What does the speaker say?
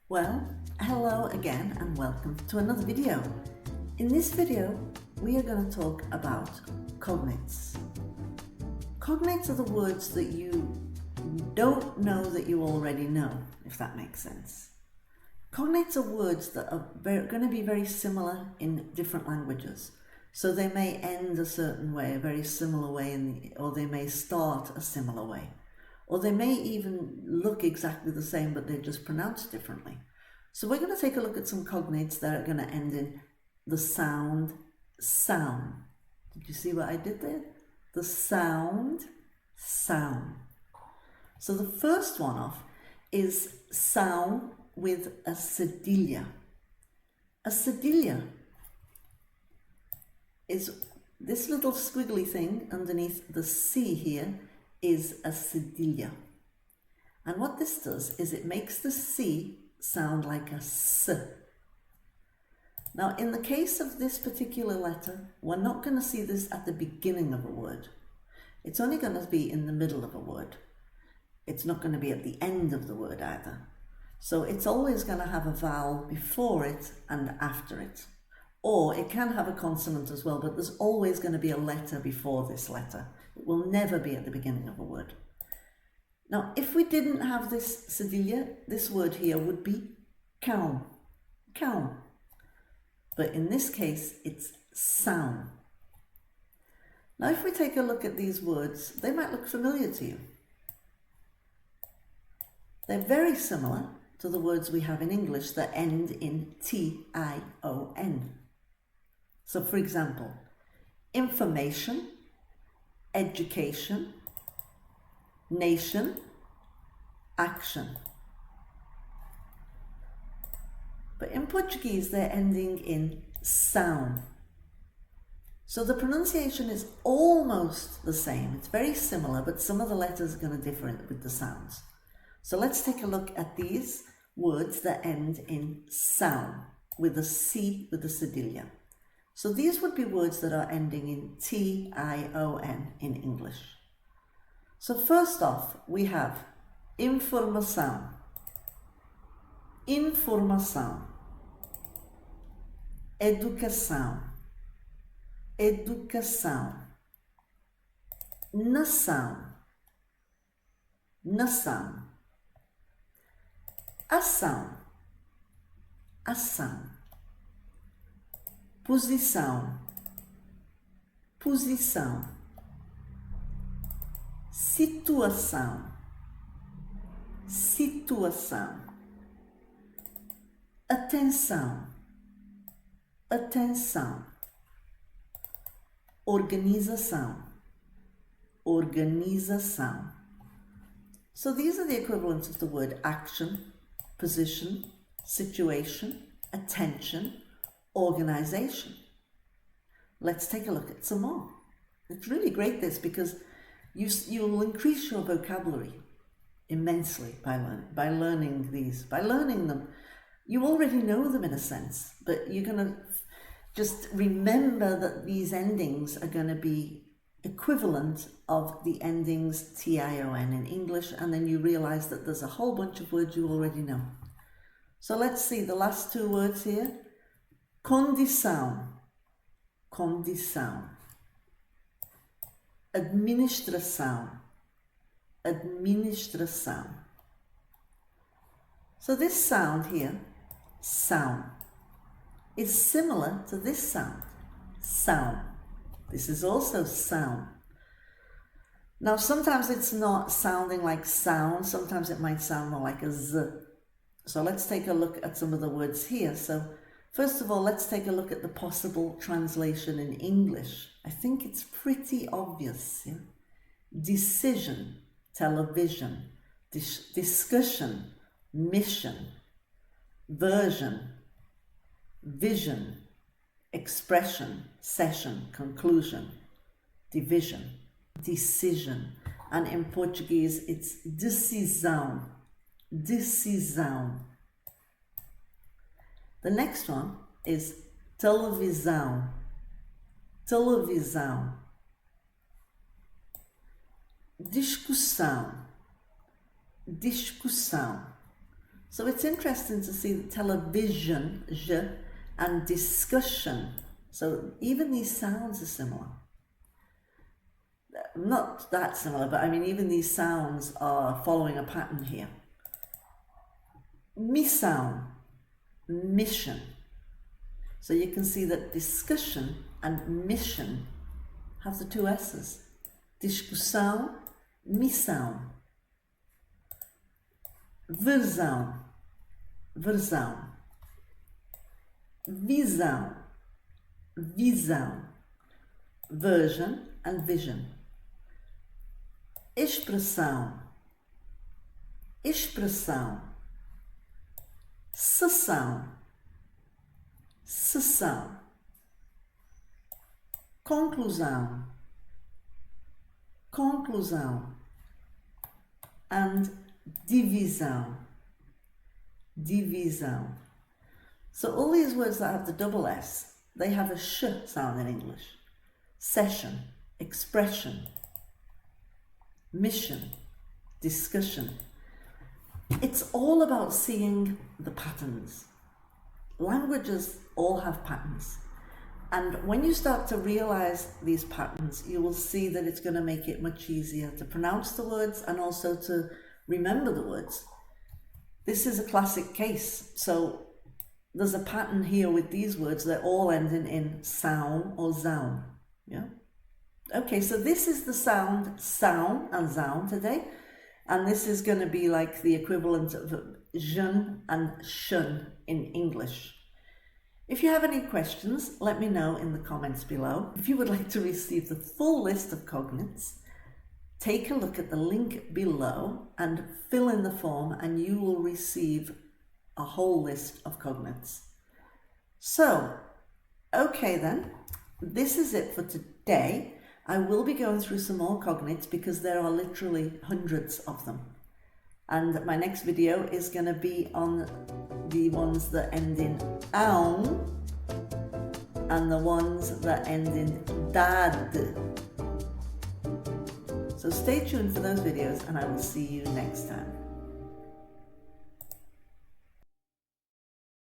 Well, hello again and welcome to another video. In this video, we are going to talk about cognates. Cognates are the words that you don't know that you already know, if that makes sense. Cognates are words that are going to be very similar in different languages. So they may end a certain way, a very similar way, or they may start a similar way. Or they may even look exactly the same, but they're just pronounced differently. So we're going to take a look at some cognates that are going to end in the sound, sound. Did you see what I did there? The sound, sound. So the first one off is sound with a cedilla. A cedilla is this little squiggly thing underneath the C here is a cedilla. And what this does is it makes the C sound like a S. Now, in the case of this particular letter, we're not going to see this at the beginning of a word. It's only going to be in the middle of a word. It's not going to be at the end of the word either. So it's always going to have a vowel before it and after it. Or it can have a consonant as well, but there's always going to be a letter before this letter. It will never be at the beginning of a word. Now, if we didn't have this cedilla, this word here would be cow, cow. But in this case, it's sound. Now, if we take a look at these words, they might look familiar to you. They're very similar to the words we have in English that end in T-I-O-N. So, for example, information, education, nation, action. But in Portuguese, they're ending in sound. So the pronunciation is almost the same. It's very similar, but some of the letters are going to differ with the sounds. So let's take a look at these words that end in sound with a C with a cedilla. So these would be words that are ending in T-I-O-N in English. So first off, we have informação, informação, educação, educação, nação, nação, ação, ação, posição, posição, situação, situação, atenção, atenção, organização, organização. So these are the equivalents of the word action, position, situation, attention, organization. Let's take a look at some more. It's really great this because you'll increase your vocabulary immensely by learning these. By learning them, you already know them in a sense, but you're going to just remember that these endings are going to be equivalent of the endings T-I-O-N in English, and then you realize that there's a whole bunch of words you already know. So let's see the last two words here. Condição, condição. Administração, administração. So this sound here, sound, is similar to this sound, sound. This is also sound. Now sometimes it's not sounding like sound, sometimes it might sound more like a Z. So let's take a look at some of the words here. So first of all, let's take a look at the possible translation in English. I think it's pretty obvious. Yeah? Decision, television, discussion, mission, version, vision, expression, session, conclusion, division, decision. And in Portuguese, it's decisão, decisão. The next one is televisão, televisão. Discussão, discussão. So it's interesting to see television, je, and discussion. So even these sounds are similar. Not that similar, but I mean, even these sounds are following a pattern here. Missão, mission. So you can see that discussion and mission have the two S's. Discussão, missão. Versão, versão. Visão, visão. Version and vision. Expressão, expressão. Sessão, sessão. Conclusão, conclusão. And divisão, divisão. So all these words that have the double S, they have a sh sound in English. Session, expression, mission, discussion. It's all about seeing the patterns. Languages all have patterns. And when you start to realize these patterns, you will see that it's going to make it much easier to pronounce the words and also to remember the words. This is a classic case. So there's a pattern here with these words. They're all ending in sound or zound. Yeah. Okay, so this is the sound sound and zound today. And this is going to be like the equivalent of jeune and shun in English. If you have any questions, let me know in the comments below. If you would like to receive the full list of cognates, take a look at the link below and fill in the form and you will receive a whole list of cognates. So, okay then, this is it for today. I will be going through some more cognates because there are literally hundreds of them. And my next video is going to be on the ones that end in aun and the ones that end in dad. So stay tuned for those videos and I will see you next time.